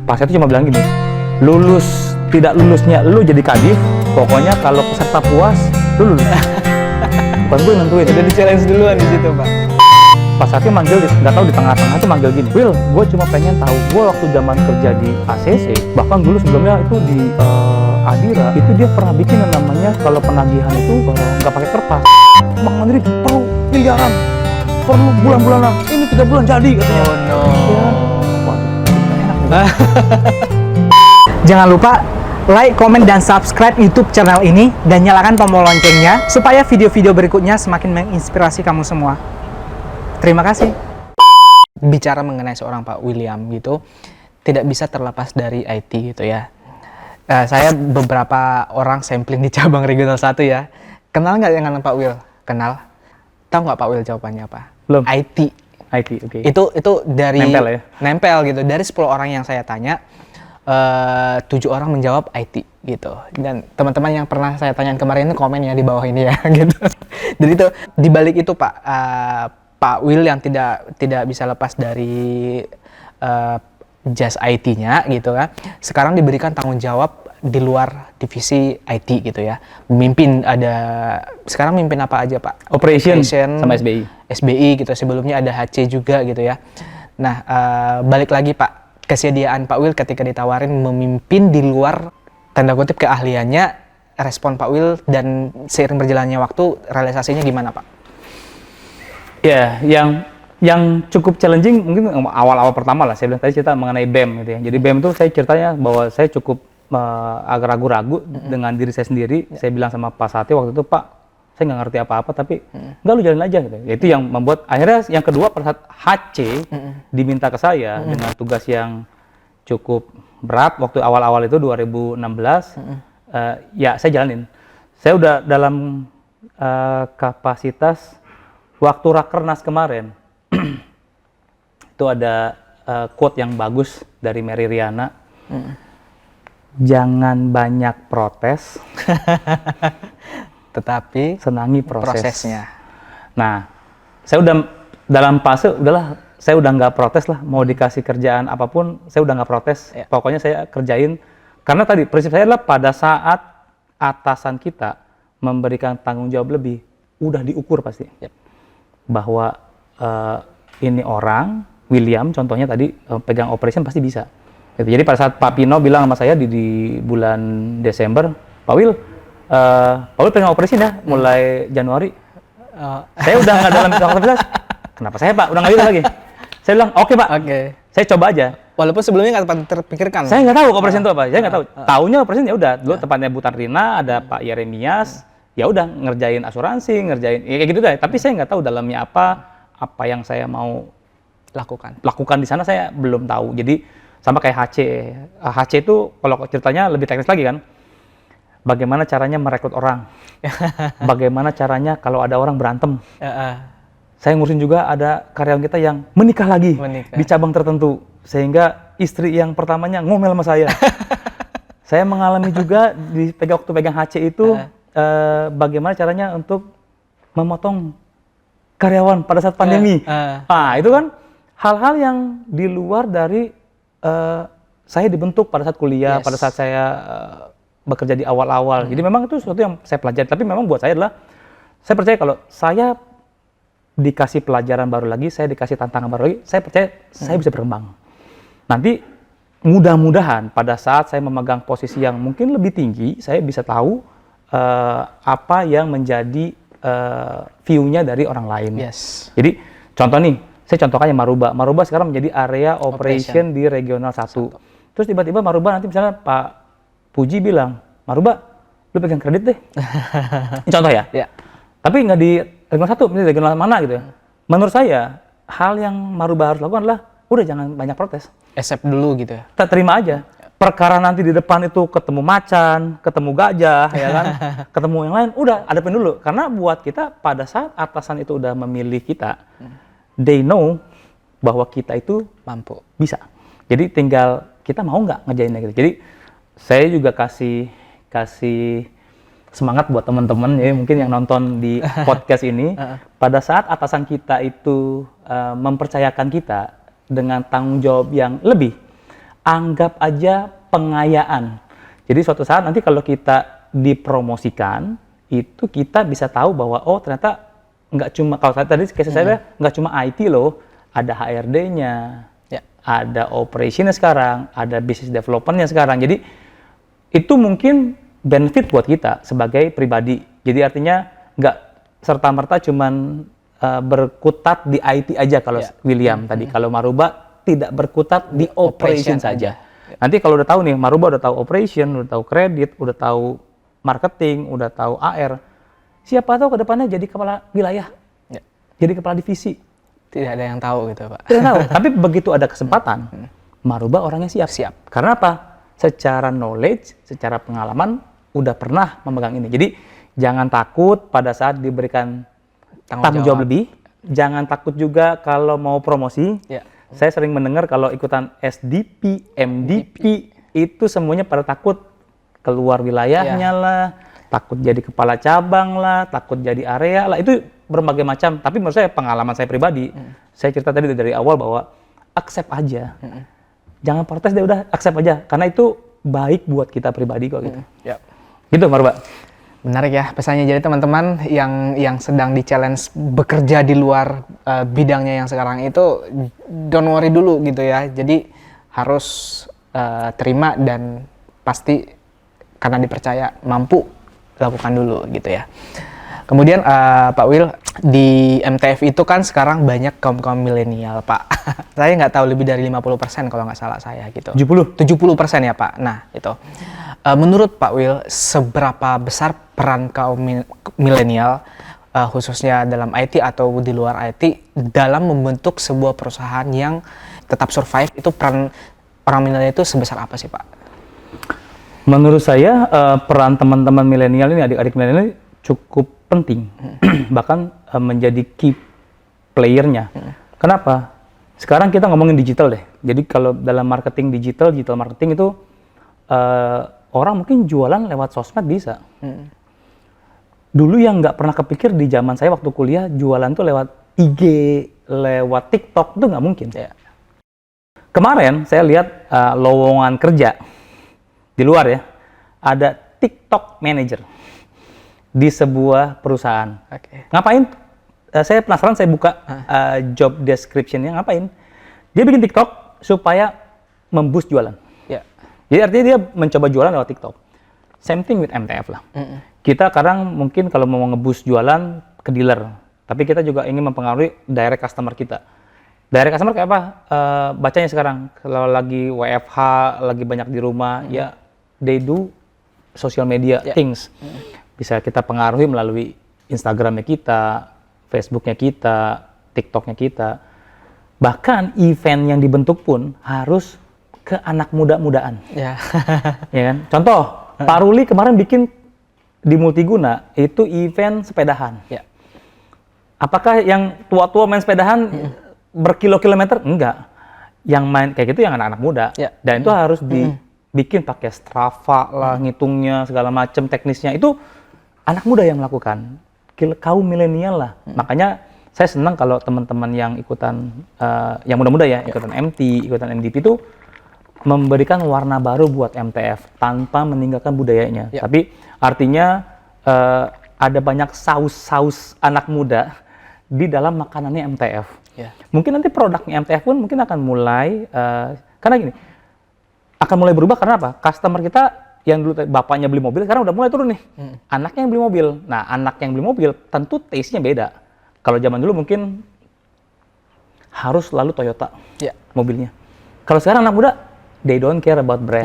Pas itu cuma bilang gini, lulus tidak lulusnya lu jadi kadif, pokoknya kalau peserta puas lu lulus. Bukan gue nentuin. Udah di-challenge duluan di situ, Pak. Pas Satya manggil, nggak tahu di tengah-tengah tuh manggil gini, Will, gue cuma pengen tahu, gue waktu zaman kerja di ACC, bahkan dulu sebelumnya itu di Adira, itu dia pernah bikin yang namanya kalau penagihan itu nggak pakai kertas. Bang Mandiri perlu miliaran, perlu bulan-bulanan, ini 3 bulan jadi katanya. Oh no. Ya, waduh, enak juga. Jangan lupa like, komen, dan subscribe YouTube channel ini dan nyalakan tombol loncengnya supaya video-video berikutnya semakin menginspirasi kamu semua. Terima kasih. Bicara mengenai seorang Pak William gitu, tidak bisa terlepas dari IT gitu ya. Saya beberapa orang sampling di cabang Regional 1 ya. Kenal nggak dengan Pak Will? Kenal. Tahu nggak Pak Will jawabannya apa? Belum. IT. IT, oke. Itu dari Nempel ya? Nempel gitu. Dari 10 orang yang saya tanya, 7 orang menjawab IT gitu. Dan teman-teman yang pernah saya tanyain kemarin itu komen ya di bawah ini ya gitu. Jadi itu di balik itu Pak Will yang tidak bisa lepas dari jas IT-nya gitu kan. Sekarang diberikan tanggung jawab di luar divisi IT gitu ya. Sekarang mimpin apa aja Pak? Operation sama SBI. SBI gitu. Sebelumnya ada HC juga gitu ya. Nah, balik lagi Pak, kesediaan Pak Will ketika ditawarin memimpin di luar tanda kutip keahliannya, respon Pak Will dan seiring berjalannya waktu realisasinya gimana Pak? Ya, yang cukup challenging mungkin awal-awal pertama lah, saya bilang tadi cerita mengenai BEM gitu ya. Jadi BEM itu saya ceritanya bahwa saya cukup agak ragu-ragu dengan diri saya sendiri. Saya bilang sama Pak Satya waktu itu, Pak, saya nggak ngerti apa-apa, tapi nggak, lu jalan aja gitu. Itu yang membuat akhirnya yang kedua pada saat HC diminta ke saya dengan tugas yang cukup berat waktu awal-awal itu 2016, ya saya jalanin. Saya udah dalam kapasitas waktu Rakernas kemarin, itu ada quote yang bagus dari Mary Riana, jangan banyak protes, tetapi senangi prosesnya. Nah, saya udah dalam fase, udahlah, saya udah nggak protes lah, mau dikasih kerjaan apapun, saya udah nggak protes, pokoknya saya kerjain, karena tadi prinsip saya adalah pada saat atasan kita memberikan tanggung jawab lebih, udah diukur pasti. Bahwa ini orang, William contohnya tadi pegang operation pasti bisa. Gitu. Jadi pada saat Pak Pino bilang sama saya di bulan Desember, Pak Will pegang operation ya mulai Januari. Saya udah nggak dalam aktivitas. Kenapa saya Pak? Udah nggak bisa lagi. Saya bilang oke Pak, saya coba aja. Walaupun sebelumnya nggak terpikirkan. Saya nggak tahu operation itu apa. Saya nggak tahu. Taunya operation ya udah. Dulu tempatnya Bu Tarina, ada Pak Yeremias. Ya udah ngerjain asuransi, ngerjain ya kayak gitu deh. Tapi saya nggak tahu dalamnya apa yang saya mau lakukan di sana saya belum tahu. Jadi sama kayak HC. HC itu kalau ceritanya lebih teknis lagi kan. Bagaimana caranya merekrut orang? Bagaimana caranya kalau ada orang berantem? Saya ngurusin juga ada karyawan kita yang menikah lagi di cabang tertentu sehingga istri yang pertamanya ngomel sama saya. Saya mengalami juga waktu pegang HC itu bagaimana caranya untuk memotong karyawan pada saat pandemi. Nah, itu kan hal-hal yang di luar dari saya dibentuk pada saat kuliah, pada saat saya bekerja di awal-awal. Jadi memang itu sesuatu yang saya pelajari. Tapi memang buat saya adalah, saya percaya kalau saya dikasih pelajaran baru lagi, saya dikasih tantangan baru lagi, saya percaya saya bisa berkembang. Nanti mudah-mudahan pada saat saya memegang posisi yang mungkin lebih tinggi, saya bisa tahu apa yang menjadi view-nya dari orang lain. Jadi contoh nih, saya contohkan Maruba. Maruba sekarang menjadi area operation di Regional 1. Terus tiba-tiba Maruba nanti misalnya Pak Puji bilang, Maruba, lu pegang kredit deh. Ini contoh ya. Tapi nggak di Regional 1, ini Regional mana gitu ya. Menurut saya, hal yang Maruba harus lakukan adalah, udah jangan banyak protes. Accept dulu gitu ya. Kita terima aja. Perkara nanti di depan itu ketemu macan, ketemu gajah, ya kan, ketemu yang lain, udah hadapin dulu. Karena buat kita pada saat atasan itu udah memilih kita, they know bahwa kita itu mampu, bisa. Jadi tinggal kita mau nggak ngerjainnya gitu. Jadi saya juga kasih semangat buat teman-teman ya mungkin yang nonton di podcast ini. Pada saat atasan kita itu mempercayakan kita dengan tanggung jawab yang lebih, anggap aja pengayaan. Jadi suatu saat nanti kalau kita dipromosikan, itu kita bisa tahu bahwa oh ternyata nggak cuma, kalau tadi case saya nggak cuma IT loh, ada HRD-nya, ada operation-nya sekarang, ada business development-nya sekarang. Jadi itu mungkin benefit buat kita sebagai pribadi. Jadi artinya nggak serta-merta cuman berkutat di IT aja kalau William tadi. Kalau Maruba tidak berkutat di operation saja. Nanti kalau udah tahu nih, Maruba udah tahu operation, udah tahu kredit, udah tahu marketing, udah tahu AR, siapa tahu ke depannya jadi kepala wilayah, jadi kepala divisi. Tidak ada yang tahu gitu, Pak. Tidak tahu. Tapi begitu ada kesempatan, Maruba orangnya siap. Karena apa? Secara knowledge, secara pengalaman, udah pernah memegang ini. Jadi jangan takut pada saat diberikan tanggung jawab lebih. Jangan takut juga kalau mau promosi. Saya sering mendengar kalau ikutan SDP, MDP, itu semuanya pada takut keluar wilayahnya lah, takut jadi kepala cabang lah, takut jadi area lah. Itu berbagai macam, tapi menurut saya pengalaman saya pribadi, saya cerita tadi dari awal bahwa accept aja, jangan protes deh, udah accept aja, karena itu baik buat kita pribadi kok gitu. Gitu Maruba. Menarik ya pesannya. Jadi teman-teman yang sedang di challenge bekerja di luar bidangnya yang sekarang itu, don't worry dulu gitu ya. Jadi harus terima dan pasti karena dipercaya mampu lakukan dulu gitu ya. Kemudian Pak Will, di MTF itu kan sekarang banyak kaum milenial, Pak. Saya nggak tahu, lebih dari 50% kalau nggak salah saya gitu. 70% ya, Pak. Nah, itu. Menurut Pak Will, seberapa besar peran kaum milenial, khususnya dalam IT atau di luar IT, dalam membentuk sebuah perusahaan yang tetap survive, itu peran orang milenial itu sebesar apa sih, Pak? Menurut saya, peran teman-teman milenial ini, adik-adik milenial ini cukup penting, bahkan menjadi key player-nya. Kenapa? Sekarang kita ngomongin digital deh. Jadi kalau dalam marketing digital marketing itu orang mungkin jualan lewat sosmed bisa. Dulu yang nggak pernah kepikir di zaman saya waktu kuliah, jualan tuh lewat IG, lewat TikTok, itu nggak mungkin. Kemarin saya lihat lowongan kerja di luar ya, ada TikTok manager di sebuah perusahaan. Ngapain? Saya penasaran, saya buka job description-nya, ngapain? Dia bikin TikTok supaya memboost jualan. Jadi artinya dia mencoba jualan lewat TikTok. Same thing with MTF lah. Kita kadang mungkin kalau mau nge-boost jualan ke dealer, tapi kita juga ingin mempengaruhi direct customer kita. Direct customer kayak apa? Bacanya sekarang, kalau lagi WFH, lagi banyak di rumah, ya they do social media things. Bisa kita pengaruhi melalui Instagramnya kita, Facebooknya kita, TikToknya kita. Bahkan event yang dibentuk pun harus ke anak muda-mudaan. Ya kan? Contoh, Pak Ruli kemarin bikin di Multiguna, itu event sepedahan. Apakah yang tua-tua main sepedahan berkilo-kilometer? Enggak. Yang main kayak gitu yang anak-anak muda. Dan itu harus dibikin pakai Strava lah, ngitungnya, segala macam teknisnya. Itu anak muda yang melakukan, kaum milenial lah. Makanya saya senang kalau teman-teman yang ikutan, yang muda-muda ya, ikutan MT, ikutan MDP itu memberikan warna baru buat MTF tanpa meninggalkan budayanya. Tapi artinya ada banyak saus-saus anak muda di dalam makanannya MTF. Mungkin nanti produknya MTF pun mungkin akan mulai, karena gini, akan mulai berubah karena apa? Customer kita yang dulu bapaknya beli mobil, sekarang udah mulai turun nih. Anaknya yang beli mobil. Nah, anak yang beli mobil tentu taste-nya beda. Kalau zaman dulu mungkin harus selalu Toyota mobilnya. Kalau sekarang anak muda, they don't care about brand.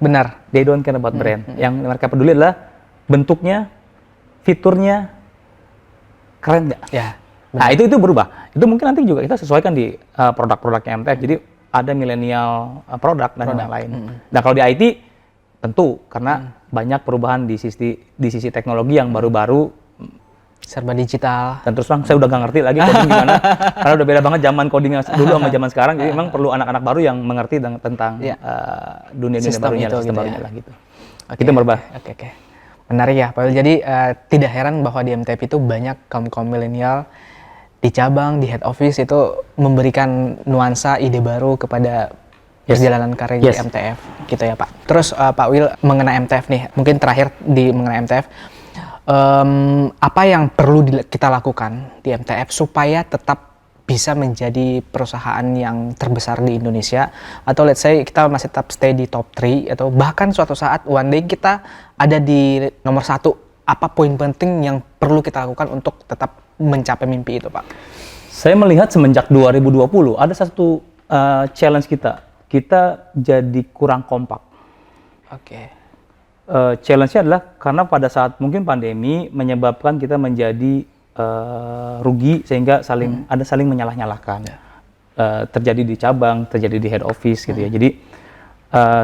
Benar. They don't care about brand. Yang mereka peduli adalah bentuknya, fiturnya, keren nggak? Nah, itu berubah. Itu mungkin nanti juga kita sesuaikan di produk-produknya MTF. Jadi ada milenial produk dan lain-lain. Nah, kalau di IT tentu karena banyak perubahan di sisi teknologi yang baru-baru, serba digital. Dan terus terang saya udah nggak ngerti lagi coding gimana, karena udah beda banget zaman codingnya dulu sama zaman sekarang. Jadi memang perlu anak-anak baru yang mengerti tentang dunia barunya, sistem barunya lah gitu. Itu berubah. Menarik ya, Pak. Jadi tidak heran bahwa di MTF itu banyak kaum milenial di cabang, di head office itu memberikan nuansa ide baru kepada perjalanan karir di MTF gitu ya Pak. Terus Pak Will mengenai MTF nih, mungkin terakhir mengenai MTF, apa yang perlu kita lakukan di MTF supaya tetap bisa menjadi perusahaan yang terbesar di Indonesia, atau let's say kita masih tetap stay di top 3, atau bahkan suatu saat one day kita ada di nomor 1. Apa poin penting yang perlu kita lakukan untuk tetap mencapai mimpi itu Pak? Saya melihat semenjak 2020 ada satu challenge kita jadi kurang kompak. Oke. Challenge-nya adalah karena pada saat mungkin pandemi menyebabkan kita menjadi rugi sehingga ada saling menyalah-nyalahkan. Terjadi di cabang, terjadi di head office gitu ya. Jadi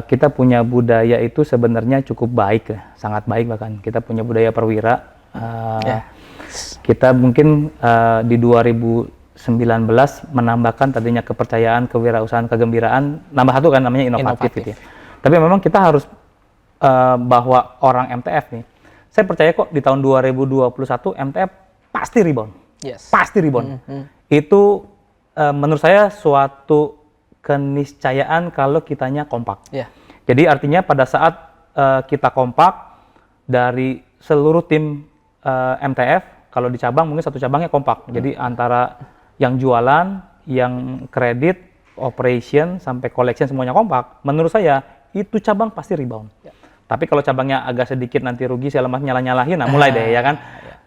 kita punya budaya itu sebenarnya cukup baik, sangat baik bahkan. Kita punya budaya perwira. Kita mungkin di 2019 menambahkan tadinya kepercayaan, kewirausahaan, kegembiraan, nambah satu kan namanya inovatif. Gitu ya. Tapi memang kita harus bahwa orang MTF nih, saya percaya kok di tahun 2021 MTF pasti rebound. Pasti rebound. Itu menurut saya suatu keniscayaan kalau kitanya kompak. Jadi artinya pada saat kita kompak dari seluruh tim MTF, kalau di cabang mungkin satu cabangnya kompak. Jadi antara yang jualan, yang kredit, operation sampai collection semuanya kompak. Menurut saya itu cabang pasti rebound. Tapi kalau cabangnya agak sedikit nanti rugi, segala macam nyalah-nyalahin, nah mulai deh ya kan.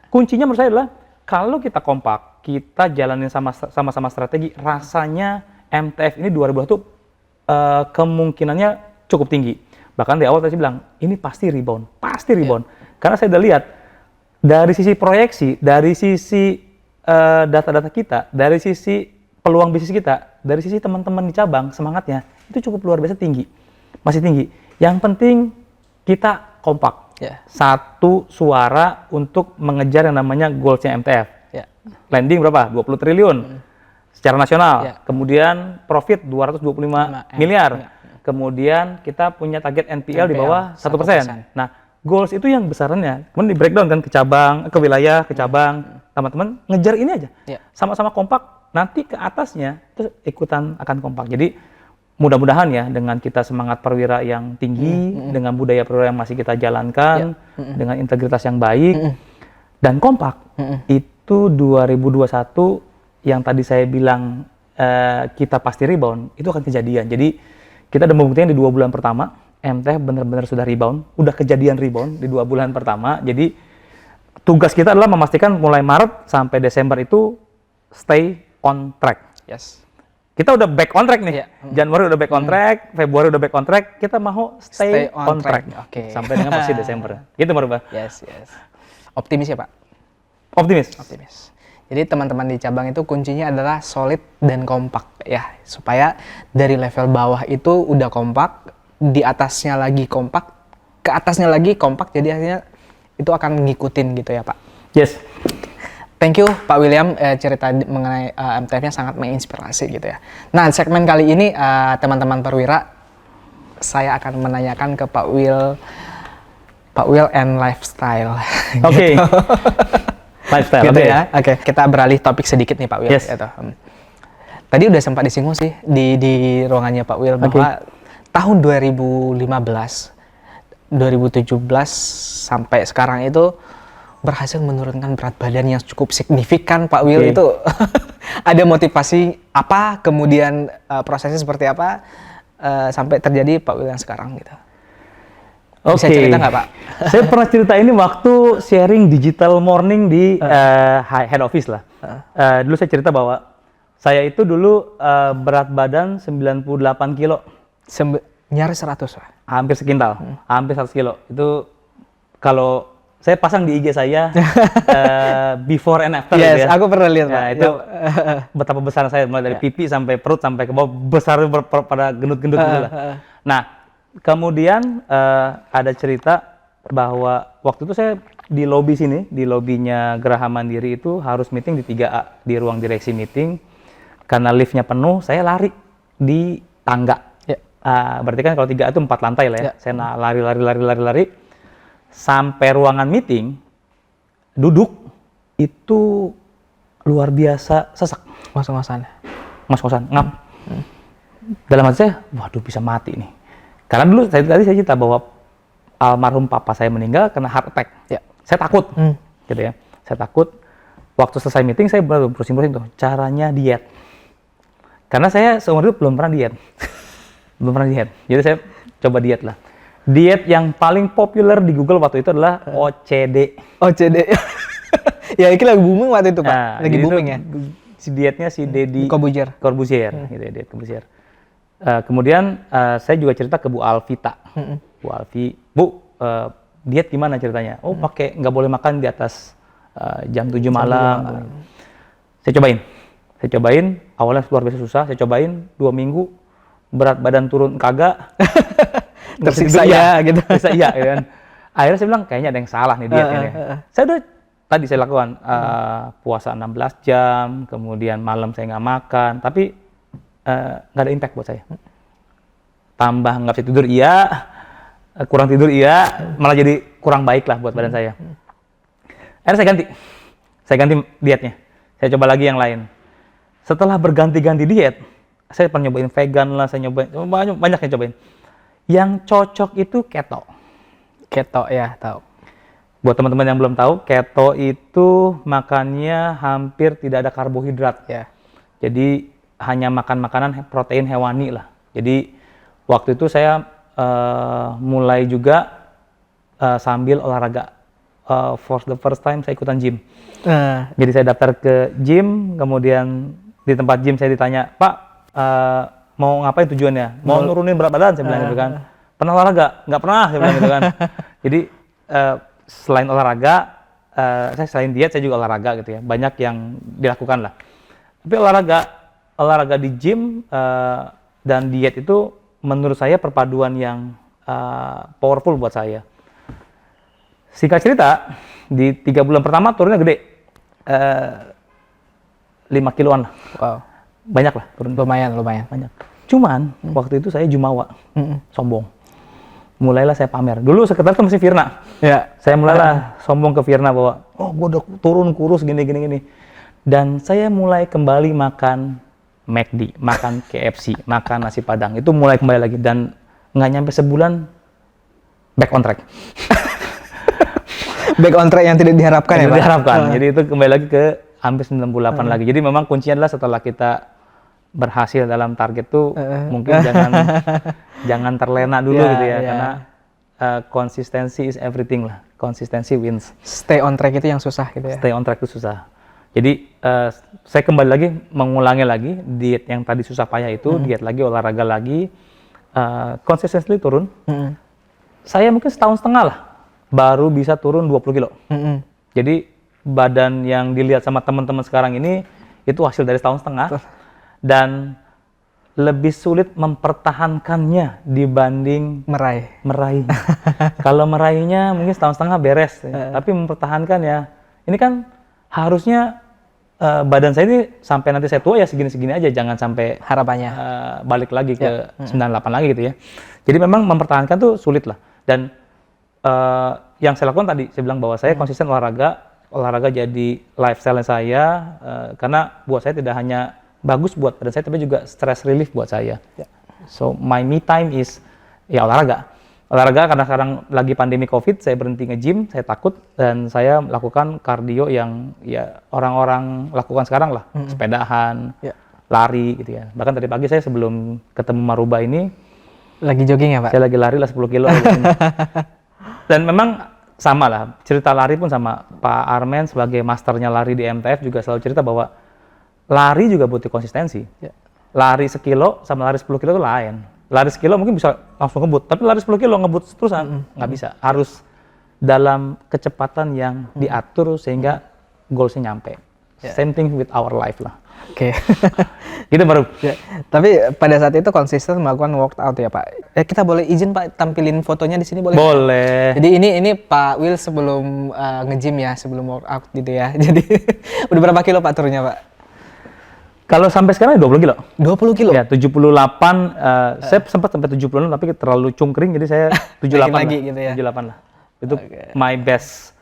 Kuncinya menurut saya adalah kalau kita kompak, kita jalanin sama-sama strategi, rasanya MTF ini 2020 kemungkinannya cukup tinggi. Bahkan di awal tadi bilang, ini pasti rebound. Karena saya udah lihat dari sisi proyeksi, dari sisi data-data kita, dari sisi peluang bisnis kita, dari sisi teman-teman di cabang, semangatnya itu cukup luar biasa tinggi. Masih tinggi. Yang penting kita kompak, satu suara untuk mengejar yang namanya goalsnya MTF. Landing berapa? 20 triliun secara nasional. Kemudian profit 225 miliar. Kemudian kita punya target NPL di bawah 1%. Nah, goals itu yang besarannya. Kemudian di breakdown kan ke cabang, ke wilayah, ke cabang. Teman-teman ngejar ini aja. Sama-sama kompak, nanti ke atasnya itu ikutan akan kompak. Jadi mudah-mudahan ya dengan kita semangat perwira yang tinggi, dengan budaya perwira yang masih kita jalankan, dengan integritas yang baik dan kompak, itu 2021 yang tadi saya bilang kita pasti rebound, itu akan kejadian. Jadi kita udah membuktikan di 2 bulan pertama, MTF benar-benar sudah rebound, udah kejadian rebound di 2 bulan pertama. Jadi tugas kita adalah memastikan mulai Maret sampai Desember itu stay on track. Kita udah back on track nih. Januari udah back on track, Februari udah back on track. Kita mau stay on track. Sampai dengan pasti Desember. Gitu Marubah. Optimis ya Pak? Optimis. Jadi teman-teman di cabang itu kuncinya adalah solid dan kompak ya. Supaya dari level bawah itu udah kompak, di atasnya lagi kompak, ke atasnya lagi kompak. Jadi akhirnya itu akan ngikutin gitu ya Pak. Thank you Pak William, cerita mengenai MTF-nya sangat menginspirasi gitu ya. Nah, segmen kali ini teman-teman perwira, saya akan menanyakan ke Pak Will and lifestyle. Oke. Lifestyle gitu ya. Oke, kita beralih topik sedikit nih Pak Will. Gitu. Tadi udah sempat disinggung sih di ruangannya Pak Will bahwa tahun 2015, 2017 sampai sekarang itu berhasil menurunkan berat badan yang cukup signifikan Pak Will. Itu ada motivasi apa, kemudian prosesnya seperti apa sampai terjadi Pak Will yang sekarang gitu. Bisa cerita nggak Pak? Saya pernah cerita ini waktu sharing digital morning di head office lah. Dulu saya cerita bahwa saya itu dulu berat badan 98 kilo. Nyaris 100 Pak? Hampir sekintal, hampir 100 kilo. Itu kalau saya pasang di IG saya before and after. Aku pernah lihat Pak. Itu betapa besar saya, mulai dari pipi sampai perut sampai ke bawah, besar pada gendut-gendut gitu lah. Nah, kemudian ada cerita bahwa waktu itu saya di lobi sini, di lobinya Geraha Mandiri itu harus meeting di 3A, di ruang direksi meeting. Karena liftnya penuh, saya lari di tangga. Berarti kan kalau 3A itu 4 lantai lah ya. Saya lari. Sampai ruangan meeting, duduk, itu luar biasa sesak. Ngos-ngosan, ngap. dalam hati saya, waduh bisa mati nih. Karena dulu tadi saya cerita bahwa almarhum papa saya meninggal karena heart attack. Ya. Saya takut, gitu ya. Saya takut. Waktu selesai meeting saya baru browsing tuh caranya diet. Karena saya seumur hidup belum pernah diet. Belum pernah diet. Jadi saya coba diet lah. Diet yang paling populer di Google waktu itu adalah OCD. OCD. Ya, ini lagi booming waktu itu, Pak. Nah, Lagi booming ya. Si dietnya si Deddy Corbuzier. Gitu ya, diet Corbuzier. Kemudian saya juga cerita ke Bu Alvita. Bu Alvi, Bu, diet gimana ceritanya? Oh, pakai nggak boleh makan di atas jam 7 malam. Saya cobain. Awalnya luar biasa susah. Saya cobain 2 minggu, berat badan turun kagak. Tersiksa ya, gitu. Tersiksa iya, gitu kan. Akhirnya saya bilang kayaknya ada yang salah nih dietnya. Saya udah tadi saya lakukan puasa 16 jam, kemudian malam saya nggak makan, tapi nggak ada impact buat saya. Tambah nggak bisa tidur iya, kurang tidur iya, malah jadi kurang baik lah buat badan saya. Akhirnya saya ganti dietnya. Saya coba lagi yang lain. Setelah berganti-ganti diet, saya pernah nyobain vegan lah, saya nyobain banyak yang cobain. Yang cocok itu keto. Keto ya, tahu. Buat teman-teman yang belum tahu, keto itu makannya hampir tidak ada karbohidrat. Ya. Jadi hanya makan makanan protein hewani lah. Jadi waktu itu saya mulai juga sambil olahraga. For the first time saya ikutan gym. Jadi saya daftar ke gym, kemudian di tempat gym saya ditanya, Pak, mau ngapain tujuannya? Mau nurunin berat badan, saya bilang gitu kan. Pernah olahraga? Nggak pernah, saya bilang gitu kan. Jadi selain olahraga, saya selain diet, saya juga olahraga gitu ya. Banyak yang dilakukan lah. Tapi olahraga di gym dan diet itu menurut saya perpaduan yang powerful buat saya. Singkat cerita, di 3 bulan pertama turunnya gede. 5 kiloan lah. Wow. Banyak lah turun. Lumayan. Banyak. Cuman, waktu itu saya jumawa. Sombong. Mulailah saya pamer. Dulu sekretaris itu masih Firna. Ya. Saya mulailah sombong ke Firna bahwa, oh gue udah turun kurus gini. Dan saya mulai kembali makan McD, makan KFC, makan nasi Padang. Itu mulai kembali lagi. Dan nggak nyampe sebulan, back on track. Back on track yang tidak diharapkan ya, Pak? Diharapkan. Jadi itu kembali lagi ke hampir 98 lagi. Jadi memang kuncinya adalah setelah kita berhasil dalam target tuh mungkin jangan terlena dulu gitu ya. Karena konsistensi is everything lah. Konsistensi wins. Stay on track itu yang susah gitu ya? Stay on track itu susah. Jadi saya kembali lagi mengulangi lagi diet yang tadi susah payah itu, diet lagi, olahraga lagi, konsistensi turun. Saya mungkin setahun setengah lah baru bisa turun 20 kilo. Jadi badan yang dilihat sama teman-teman sekarang ini itu hasil dari setahun setengah dan lebih sulit mempertahankannya dibanding meraih. Kalau meraihnya mungkin setahun setengah beres, tapi mempertahankan ya ini kan harusnya badan saya ini sampai nanti saya tua ya segini-segini aja, jangan sampai harapannya balik lagi ke 98 lagi gitu ya. Jadi memang mempertahankan tuh sulit lah. Dan yang saya lakukan tadi, saya bilang bahwa saya konsisten olahraga jadi lifestyle saya, karena buat saya tidak hanya bagus buat badan saya, tapi juga stress relief buat saya. So my me time is ya olahraga karena sekarang lagi pandemi COVID, saya berhenti nge-gym, saya takut, dan saya melakukan kardio yang ya orang-orang lakukan sekarang lah, sepedahan, lari gitu ya. Bahkan tadi pagi saya sebelum ketemu Maruba ini lagi jogging ya, Pak? Saya lagi lari lah 10 kilo. Dan memang sama lah, cerita lari pun sama. Pak Armen sebagai masternya lari di MTF juga selalu cerita bahwa lari juga butuh konsistensi. Lari sekilo sama lari 10 kilo itu lain. Lari sekilo mungkin bisa langsung ngebut, tapi lari 10 kilo ngebut terusan nggak bisa. Harus dalam kecepatan yang diatur sehingga goalsnya nyampe. Same thing with our life lah. Oke. Gitu baru. Tapi pada saat itu konsisten melakukan workout ya, Pak. Kita boleh izin, Pak, tampilin fotonya di sini boleh? Boleh. Jadi ini Pak Will sebelum nge-gym ya, sebelum workout gitu ya. Jadi udah berapa kilo Pak turunnya, Pak? Kalau sampai sekarang 20 kilo. 20 kilo? Ya, 78. Saya sempat sampai 76 tapi terlalu cungkring jadi saya 78 lagi lah. gitu ya. 78 lah. Itu my best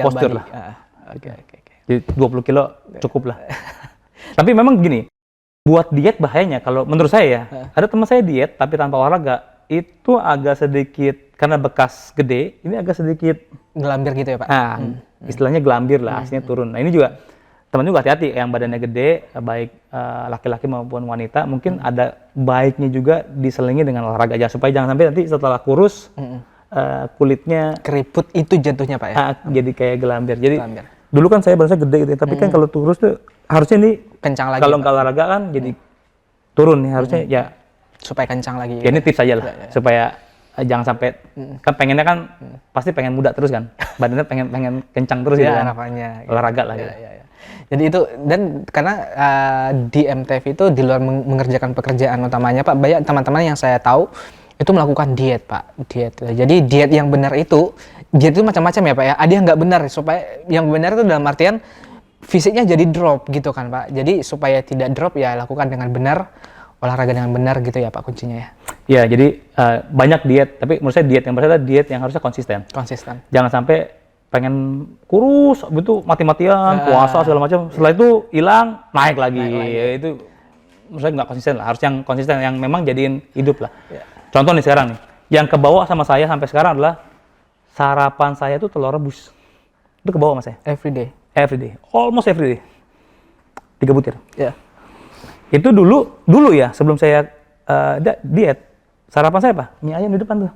posture lah. Oke. Jadi 20 kilo cukup lah. Tapi memang gini, Buat diet bahayanya kalau menurut saya ya. Ada teman saya diet tapi tanpa olahraga itu agak sedikit karena bekas gede, ini agak sedikit Gelambir gitu ya Pak? istilahnya gelambir lah, aslinya turun. Nah ini juga teman juga hati-hati yang badannya gede, baik laki-laki maupun wanita, mungkin ada baiknya juga diselingi dengan olahraga aja supaya jangan sampai nanti setelah kurus kulitnya Keriput itu jatuhnya Pak ya? jadi kayak gelambir. Jadi Gelambir. dulu kan saya badannya gede gitu, ya, tapi kan kalau kurus tuh harusnya ini Kencang lagi kalau Pak. nggak olahraga kan jadi turun nih harusnya ya. Supaya kencang lagi. Ya ini tips aja lah supaya jangan sampai kan pengennya kan pasti pengen muda terus kan, badannya pengen kencang terus gitu kan. Harapannya. Olahraga lah gitu. Jadi itu, dan karena di MTV itu di luar mengerjakan pekerjaan utamanya Pak, banyak teman-teman yang saya tahu itu melakukan diet Pak, diet. Jadi diet yang benar itu macam-macam ya Pak ya. Ada yang nggak benar, supaya yang benar itu dalam artian fisiknya jadi drop gitu kan Pak. Jadi supaya tidak drop ya lakukan dengan benar, olahraga dengan benar gitu ya Pak kuncinya ya. Ya jadi banyak diet, tapi menurut saya diet yang benar adalah diet yang harusnya konsisten. Konsisten. Jangan sampai pengen kurus, itu mati-matian, puasa segala macam. Setelah itu hilang, naik lagi. Ya, itu menurut saya nggak konsisten lah. Harus yang konsisten, yang memang jadiin hidup lah. Contoh nih sekarang nih, yang kebawa sama saya sampai sekarang adalah sarapan saya itu telur rebus. Itu kebawa sama saya. Every day. Every day, almost every day. 3 butir. Ya. Itu dulu ya, sebelum saya diet, sarapan saya apa? Mie ayam di depan tuh.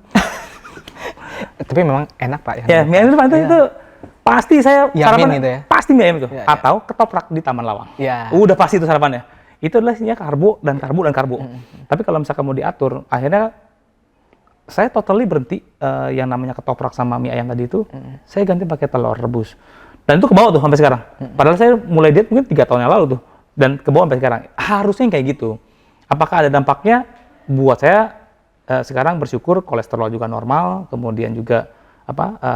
Tapi memang enak Pak Ya, mie ayam di depan itu pasti saya Yamin sarapan itu ya? pasti mie ayam itu. Ya, ya. Atau ketoprak di Taman Lawang. Ya. Udah pasti itu sarapannya. Itu adalah isinya karbo dan karbo dan karbo. Tapi kalau misalkan mau diatur, akhirnya saya totally berhenti yang namanya ketoprak sama mie ayam tadi itu. Saya ganti pakai telur rebus. Dan itu kebawa tuh sampai sekarang. Padahal saya mulai diet mungkin 3 tahun yang lalu tuh. Dan kebawa sampai sekarang. Harusnya kayak gitu. Apakah ada dampaknya? Buat saya sekarang bersyukur kolesterol juga normal, kemudian juga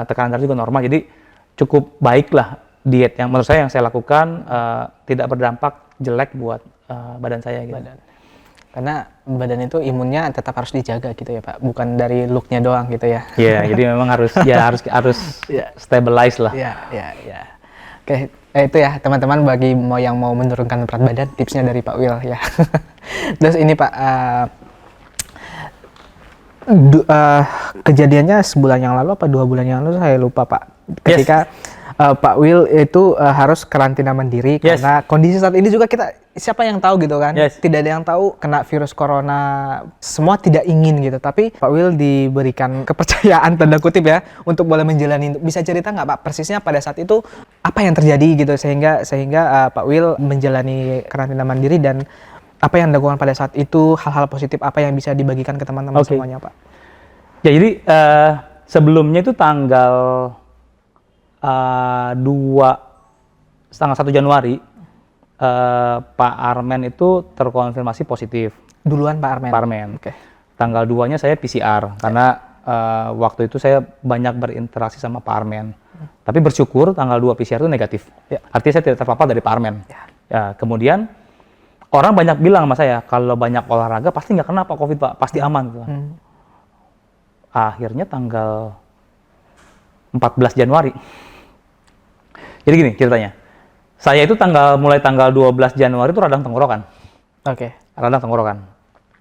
tekanan darah juga normal. Jadi cukup baiklah diet yang menurut saya yang saya lakukan tidak berdampak jelek buat badan saya gitu. Karena badan itu imunnya tetap harus dijaga gitu ya Pak, bukan dari looknya doang gitu ya. Iya, jadi memang harus stabilize lah. Iya. Oke, itu ya teman-teman bagi yang mau menurunkan berat badan, tipsnya dari Pak Will ya. Terus ini Pak, kejadiannya sebulan yang lalu apa 2 bulan yang lalu saya lupa Pak. Ketika Pak Will itu harus karantina mandiri karena kondisi saat ini juga siapa yang tahu gitu kan, tidak ada yang tahu kena virus corona, semua tidak ingin gitu, tapi Pak Will diberikan kepercayaan tanda kutip ya untuk boleh menjalani. Bisa cerita nggak Pak persisnya pada saat itu apa yang terjadi gitu sehingga Pak Will menjalani karantina mandiri dan apa yang dilakukan pada saat itu, hal-hal positif apa yang bisa dibagikan ke teman-teman semuanya Pak? Ya jadi sebelumnya itu tanggal 1 Januari Pak Armen itu terkonfirmasi positif. Duluan Pak Armen? Pak Armen. Okay. Tanggal 2-nya saya PCR karena waktu itu saya banyak berinteraksi sama Pak Armen. Tapi bersyukur tanggal 2 PCR itu negatif. Artinya saya tidak terpapar dari Pak Armen. Ya, kemudian orang banyak bilang sama saya kalau banyak olahraga pasti nggak kena Pak COVID Pak, pasti aman gitu. Akhirnya tanggal 14 Januari. Jadi gini ceritanya, saya itu mulai tanggal 12 Januari itu radang tenggorokan. Oke. Radang tenggorokan.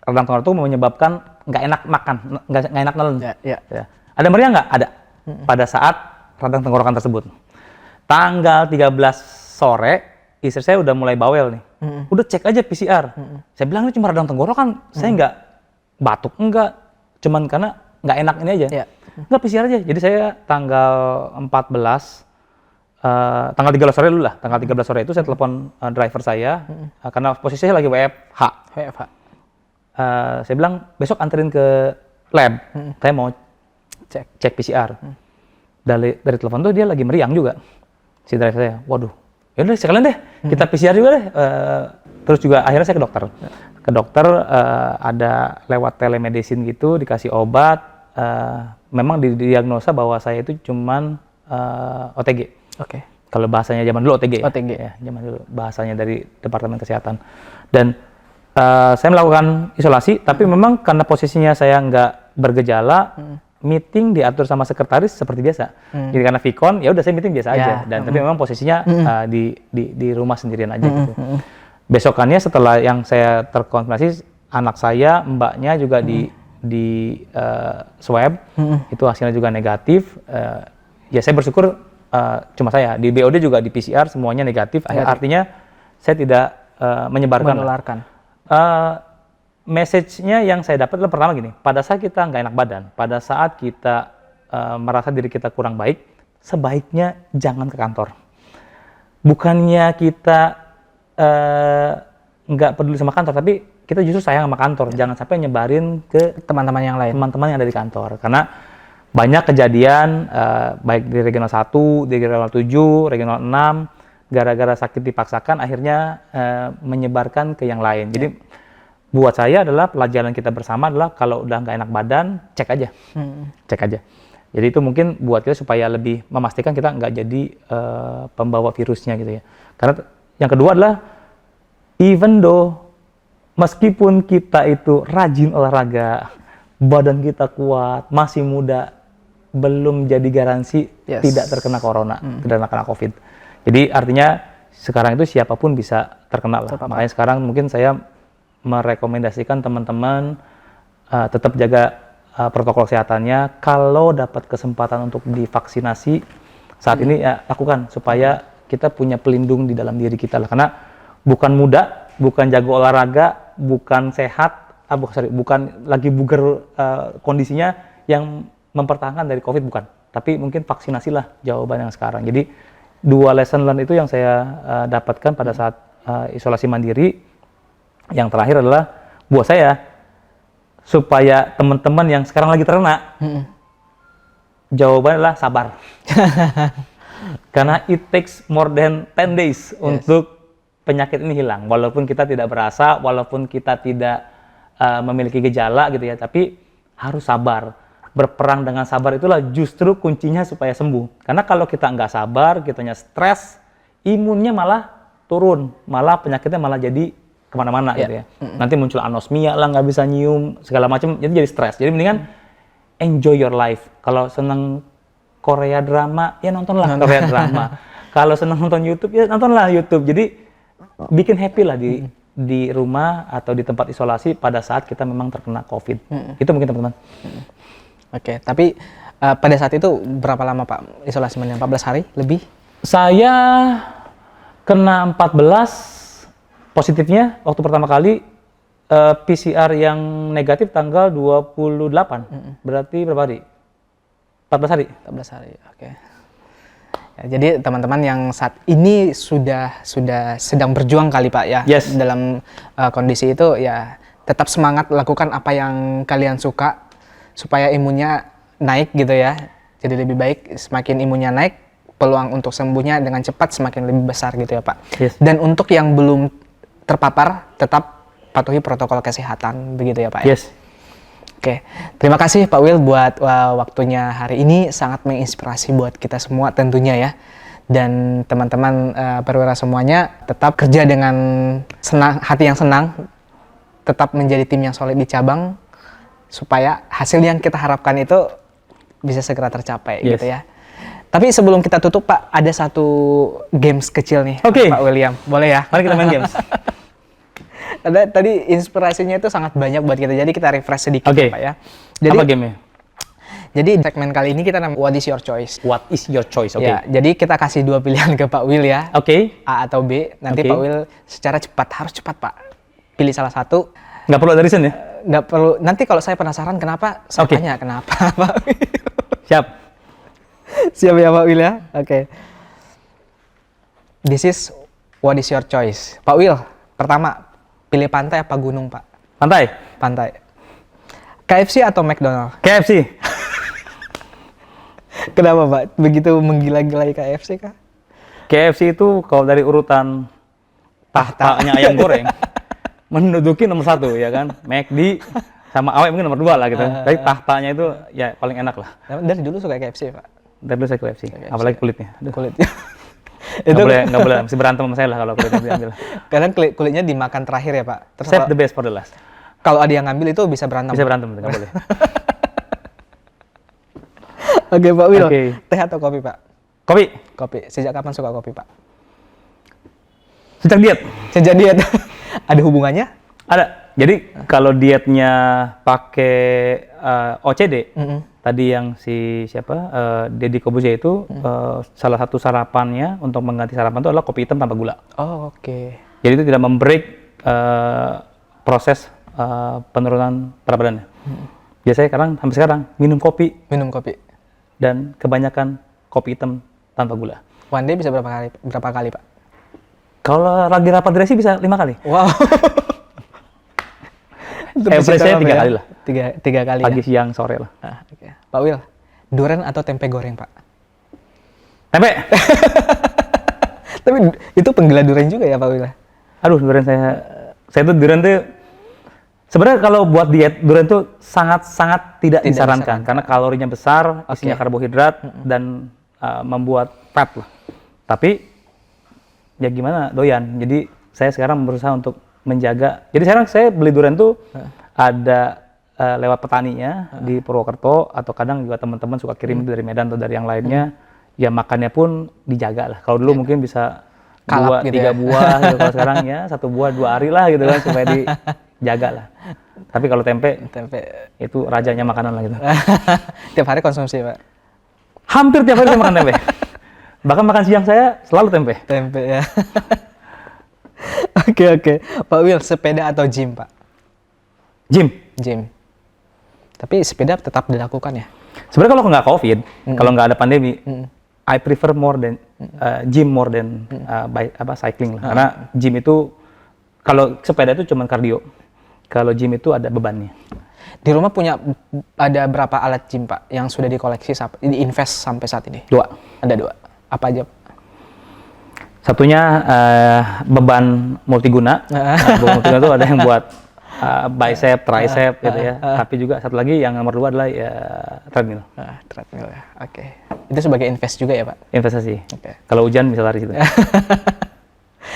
Radang tenggorokan itu menyebabkan nggak enak makan, nggak enak nelen. Ya. Ada meriang nggak? Ada. Pada saat radang tenggorokan tersebut. Tanggal 13 sore, istri saya udah mulai bawel nih. Udah cek aja PCR. Saya bilang ini cuma radang tenggorokan, saya nggak batuk, enggak. Cuman karena nggak enak ini aja. Nggak PCR aja. Jadi saya tanggal 14, tanggal 13 sore dulu lah. Tanggal 13 sore itu saya telepon driver saya, karena posisinya lagi WFH. Saya bilang besok anterin ke lab. Saya mau cek PCR. Dari telepon tuh dia lagi meriang juga. Si driver saya, waduh, yaudah sekalian deh, kita PCR juga deh. Terus juga akhirnya saya ke dokter. Ke dokter ada lewat telemedicine gitu, dikasih obat. Memang didiagnosa bahwa saya itu cuman OTG. Oke. Kalau bahasanya zaman dulu OTG. OTG. Ya, zaman dulu bahasanya dari Departemen Kesehatan. Dan saya melakukan isolasi, tapi memang karena posisinya saya nggak bergejala, meeting diatur sama sekretaris seperti biasa. Jadi karena Vicon, ya udah saya meeting biasa aja. Dan tapi memang posisinya di rumah sendirian aja gitu. Besokannya setelah yang saya terkonfirmasi, anak saya, mbaknya juga di swab, itu hasilnya juga negatif. Ya saya bersyukur cuma saya, di BOD juga di PCR semuanya negatif. Artinya saya tidak menyebarkan. Menularkan. Message-nya yang saya dapat adalah pertama gini, pada saat kita nggak enak badan, pada saat kita merasa diri kita kurang baik, sebaiknya jangan ke kantor. Bukannya kita nggak peduli sama kantor, tapi kita justru sayang sama kantor. Jangan sampai nyebarin ke Teman-teman yang lain. teman-teman yang ada di kantor. Karena banyak kejadian, baik di regional 1, di regional 7, regional 6, gara-gara sakit dipaksakan, akhirnya menyebarkan ke yang lain. Jadi, buat saya adalah pelajaran kita bersama adalah kalau udah nggak enak badan, cek aja. Cek aja. Jadi itu mungkin buat kita supaya lebih memastikan kita nggak jadi pembawa virusnya gitu ya. Karena yang kedua adalah, even though meskipun kita itu rajin olahraga, badan kita kuat, masih muda, belum jadi garansi tidak terkena corona, tidak terkena COVID. Jadi artinya sekarang itu siapapun bisa terkena lah. Makanya sekarang mungkin saya merekomendasikan teman-teman tetap jaga protokol kesehatannya. Kalau dapat kesempatan untuk divaksinasi saat ini ya lakukan supaya kita punya pelindung di dalam diri kita lah. Karena bukan muda, bukan jago olahraga, bukan sehat, bukan lagi bugar kondisinya yang mempertahankan dari COVID, bukan. Tapi mungkin vaksinasilah jawaban yang sekarang. Jadi 2 lesson learned itu yang saya dapatkan pada saat isolasi mandiri. Yang terakhir adalah buat saya, supaya teman-teman yang sekarang lagi terkena, jawabannya adalah sabar. Karena it takes more than 10 days untuk penyakit ini hilang. Walaupun kita tidak berasa, walaupun kita tidak memiliki gejala gitu ya, tapi harus sabar. Berperang dengan sabar itulah justru kuncinya supaya sembuh. Karena kalau kita nggak sabar, kitanya stres, imunnya malah turun, malah penyakitnya malah jadi kemana-mana gitu ya. Nanti muncul anosmia lah, nggak bisa nyium, segala macam, jadi stres. Jadi mendingan enjoy your life. Kalau seneng Korea drama, ya nontonlah Korea drama. Kalau seneng nonton YouTube, ya nontonlah YouTube. Jadi bikin happy lah di rumah atau di tempat isolasi pada saat kita memang terkena COVID. Itu mungkin teman-teman. Oke, tapi pada saat itu berapa lama Pak isolasi mandiri? 14 hari lebih? Saya kena 14, positifnya waktu pertama kali PCR yang negatif tanggal 28. Berarti berapa hari? 14 hari. 14 hari, oke. Ya, jadi teman-teman yang saat ini sudah sedang berjuang kali Pak ya, dalam kondisi itu ya tetap semangat lakukan apa yang kalian suka supaya imunnya naik gitu ya. Jadi lebih baik semakin imunnya naik, peluang untuk sembuhnya dengan cepat semakin lebih besar gitu ya Pak. Dan untuk yang belum terpapar tetap patuhi protokol kesehatan begitu ya Pak ya. Oke, terima kasih Pak Will buat waktunya hari ini, sangat menginspirasi buat kita semua tentunya ya. Dan teman-teman perwira semuanya tetap kerja dengan senang, hati yang senang, tetap menjadi tim yang solid di cabang, supaya hasil yang kita harapkan itu bisa segera tercapai gitu ya. Tapi sebelum kita tutup Pak, ada satu games kecil nih Pak William, boleh ya? Mari kita main games. Tadi inspirasinya itu sangat banyak buat kita, jadi kita refresh sedikit ya, Pak ya. Jadi, apa gamenya? Jadi segmen kali ini kita namanya What is your choice? What is your choice? Ya, jadi kita kasih 2 pilihan ke Pak Will ya. A atau B. Nanti Pak Will secara cepat, harus cepat Pak. Pilih salah satu. Nggak perlu ada reason ya? Nggak perlu. Nanti kalau saya penasaran kenapa, saya tanya kenapa Pak Will. Siap. Siap ya Pak Will ya? Oke. This is what is your choice? Pak Will, pertama. Pilih pantai apa gunung, Pak? Pantai. Pantai. KFC atau McDonald? KFC. Kenapa, Pak? Begitu menggila-gilai KFC kah? KFC itu kalau dari urutan tahtanya ayam goreng, menduduki nomor 1 ya kan. McD sama AW mungkin nomor 2 lah gitu. Tapi tahtanya itu ya paling enak lah. Dari dulu suka KFC, Pak? Dari dulu saya KFC. Apalagi kulitnya. Kulitnya. Nggak boleh, mesti berantem sama saya lah kalau kulitnya diambil. Karena kulitnya dimakan terakhir ya Pak. Terus save the best for the last. Kalau ada yang ngambil itu bisa berantem. Bisa berantem, nggak boleh. Oke Pak Will, teh atau kopi Pak? Kopi. Kopi. Sejak kapan suka kopi Pak? Sejak diet. Sejak diet. Ada hubungannya? Ada. Jadi kalau dietnya pakai OCD, tadi yang si siapa Deddy Corbuzier itu salah satu sarapannya untuk mengganti sarapan itu adalah kopi hitam tanpa gula. Oh, oke. Jadi itu tidak membreak proses penurunan berat badannya. Biasanya sampai sekarang minum kopi Minum kopi. dan kebanyakan kopi hitam tanpa gula. One day bisa berapa kali, Pak? Kalau lagi rapat direksi bisa 5 kali. Wow. Average saya 3 kali lah. Tiga kali Pagi, ya? siang, sore lah. Ah, oke. Pak Will, durian atau tempe goreng, Pak? Tempe! Tapi itu penggila durian juga ya, Pak Will? Aduh, durian saya tuh durian tuh sebenarnya kalau buat diet durian tuh sangat tidak disarankan karena kalorinya besar, isinya karbohidrat dan membuat fat lah. Tapi ya gimana doyan. Jadi saya sekarang berusaha untuk menjaga. Jadi sekarang saya beli durian tuh ada lewat petaninya di Purwokerto atau kadang juga teman-teman suka kirim dari Medan atau dari yang lainnya. Ya makannya pun dijaga lah. Kalau dulu mungkin bisa 2, 3 buah gitu. Kalau sekarang ya 1 buah 2 hari lah gitu kan supaya dijaga lah. Tapi kalau tempe itu rajanya makanan lah gitu. Tiap hari konsumsi, Pak? Hampir tiap hari saya makan tempe. Bahkan makan siang saya selalu tempe. Tempe ya. Oke. Pak Will, sepeda atau gym, Pak? Gym. Tapi sepeda tetap dilakukan ya? Sebenarnya kalau nggak COVID, kalau nggak ada pandemi, I prefer gym more than cycling lah. Karena gym itu kalau sepeda itu cuma kardio. Kalau gym itu ada bebannya. Di rumah ada berapa alat gym, Pak, yang sudah dikoleksi, diinvest sampai saat ini? 2. Ada 2. Apa aja, Pak? Satunya beban multiguna. Beban multiguna itu ada yang buat bicep, tricep gitu ya. Tapi juga satu lagi yang nomor 2 adalah ya treadmill. Treadmill ya. Oke. Itu sebagai invest juga ya, Pak? Investasi. Oke. Kalau hujan bisa lari situ.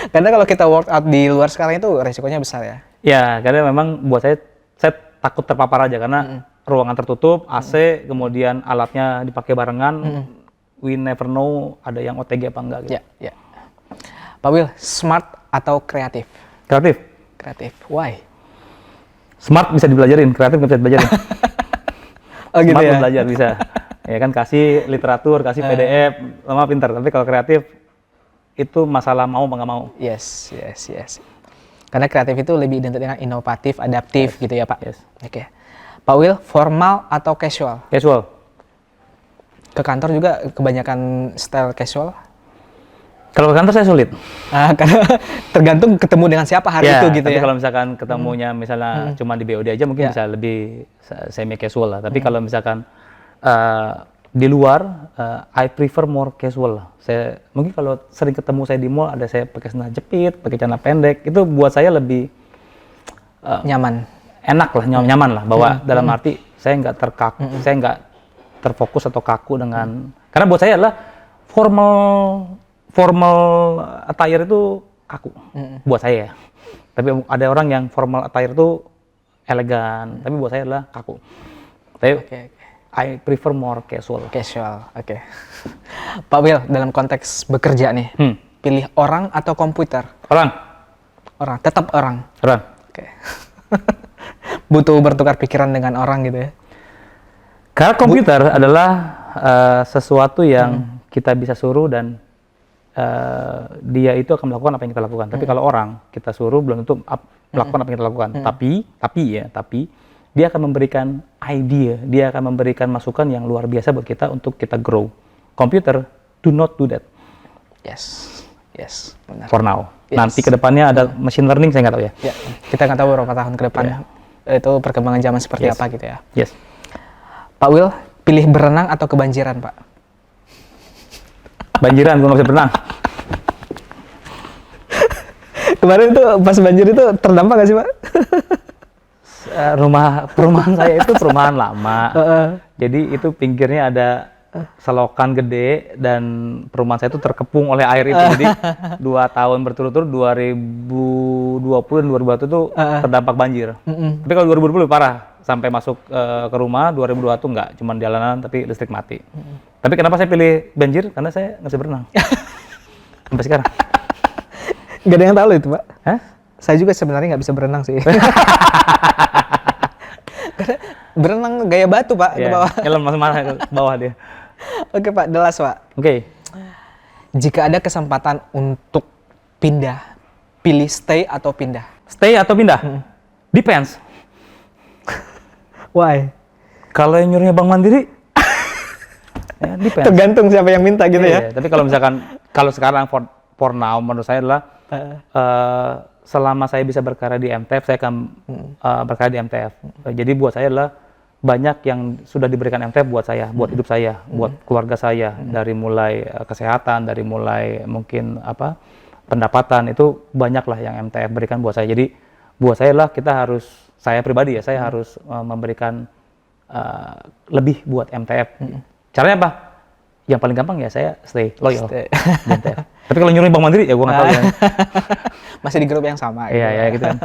Karena kalau kita workout di luar sekarang itu resikonya besar ya? Ya, karena memang buat saya takut terpapar aja karena ruangan tertutup, AC, kemudian alatnya dipakai barengan. We never know ada yang OTG apa enggak gitu. Ya. Pak Will, smart atau kreatif? Kreatif. Why? Smart bisa dipelajarin, kreatif nggak bisa dipelajarin. Oh gitu Smart ya? belajar bisa. Ya kan kasih literatur, kasih PDF, lama pintar. Tapi kalau kreatif itu masalah mau apa nggak mau. Yes. Karena kreatif itu lebih identik dengan inovatif, adaptif gitu ya, Pak? Yes. Oke. Pak Will, formal atau casual? Casual. Ke kantor juga kebanyakan style casual? Kalau ke kantor saya sulit. Karena tergantung ketemu dengan siapa hari itu gitu tapi ya? kalau misalkan ketemunya misalnya cuma di BOD aja mungkin bisa lebih semi casual lah. Tapi kalau misalkan di luar, I prefer more casual lah. Mungkin kalau sering ketemu saya di mall, ada saya pakai sandal jepit, pakai celana pendek, itu buat saya lebih nyaman, enak lah, nyaman lah. Bahwa dalam arti saya nggak terkaku, saya nggak terfokus atau kaku dengan. Karena buat saya adalah formal attire itu kaku, buat saya. Tapi ada orang yang formal attire itu elegan, tapi buat saya adalah kaku. Tapi I prefer more casual. Oke. Pak Will, dalam konteks bekerja nih, pilih orang atau komputer? Orang. Tetap orang. Oke. Butuh bertukar pikiran dengan orang gitu ya? Karena komputer adalah sesuatu yang kita bisa suruh dan dia itu akan melakukan apa yang kita lakukan. Tapi kalau orang kita suruh belum tentu melakukan apa yang kita lakukan. Tapi dia akan memberikan ide, dia akan memberikan masukan yang luar biasa buat kita untuk kita grow. Komputer do not do that. Yes, benar. For now. Nanti kedepannya ada machine learning saya nggak tahu ya. Kita nggak tahu beberapa tahun ke depan itu perkembangan zaman seperti apa gitu ya. Yes. Pak Will, pilih berenang atau kebanjiran, Pak? Banjiran, gue nggak bisa berenang. Kemarin itu pas banjir itu terdampak nggak sih, Pak? Perumahan saya itu perumahan lama. Jadi itu pinggirnya ada selokan gede dan perumahan saya itu terkepung oleh air itu. Jadi 2 tahun berturut-turut 2020 dan 2021 itu terdampak banjir. Tapi kalau 2020 parah sampai masuk ke rumah, 2021 enggak, cuma jalanan tapi listrik mati. Tapi kenapa saya pilih banjir? Karena saya nggak bisa berenang. Sampai sekarang. Gak ada yang tahu loh itu, Pak. Hah? Saya juga sebenarnya nggak bisa berenang sih. Karena berenang gaya batu, Pak, ke Iya, bawah. nyelam masuk mana ke bawah dia. Oke, Pak, the last, Pak. Oke. Jika ada kesempatan untuk pindah, pilih stay atau pindah? Stay atau pindah? Depends. Why? Kalau yang nyuruhnya Bank Mandiri, ya depends. Tergantung siapa yang minta gitu Iya, ya. tapi kalau misalkan, kalau sekarang for now menurut saya adalah selama saya bisa berkarya di MTF, saya akan berkarya di MTF. Jadi buat saya adalah banyak yang sudah diberikan MTF buat saya, buat hidup saya, buat keluarga saya, dari mulai kesehatan, dari mulai mungkin apa pendapatan, itu banyak lah yang MTF berikan buat saya. Jadi buat saya lah kita harus, saya pribadi ya, saya harus memberikan lebih buat MTF. Caranya apa? Yang paling gampang ya saya stay loyal di MTF. Tapi kalau nyuruh Bank Mandiri ya gue nggak tahu ya. Masih di grup yang sama. Iya, ya gitu kan.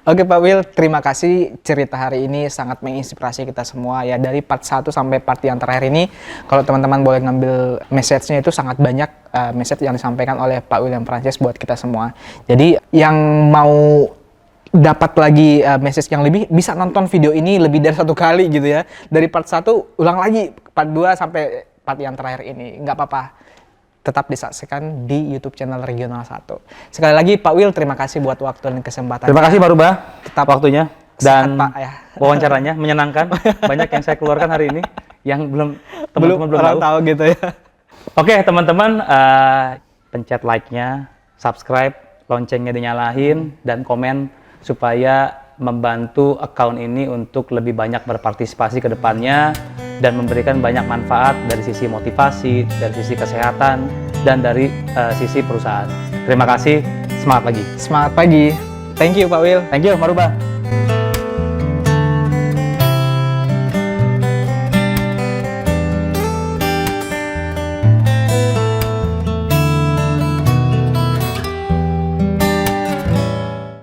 Oke Pak Will, terima kasih, cerita hari ini sangat menginspirasi kita semua ya, dari part 1 sampai part yang terakhir ini. Kalau teman-teman boleh ngambil message-nya, itu sangat banyak message yang disampaikan oleh Pak William Francis buat kita semua. Jadi yang mau dapat lagi message yang lebih, bisa nonton video ini lebih dari 1 kali gitu ya. Dari part 1 ulang lagi part 2 sampai part yang terakhir ini, nggak apa-apa. Tetap disaksikan di YouTube channel Regional 1. Sekali lagi Pak Will, terima kasih buat waktu dan kesempatan. Terima kasih Pak Rubah, tetap waktunya dan Sehat, Pak, ya. wawancaranya menyenangkan. Banyak yang saya keluarkan hari ini yang teman-teman belum tahu gitu ya. Oke teman-teman, pencet like-nya, subscribe, loncengnya dinyalain, dan komen supaya membantu account ini untuk lebih banyak berpartisipasi ke depannya dan memberikan banyak manfaat dari sisi motivasi, dari sisi kesehatan, dan dari sisi perusahaan. Terima kasih, semangat pagi. Semangat pagi. Thank you Pak Will. Thank you, Marubah.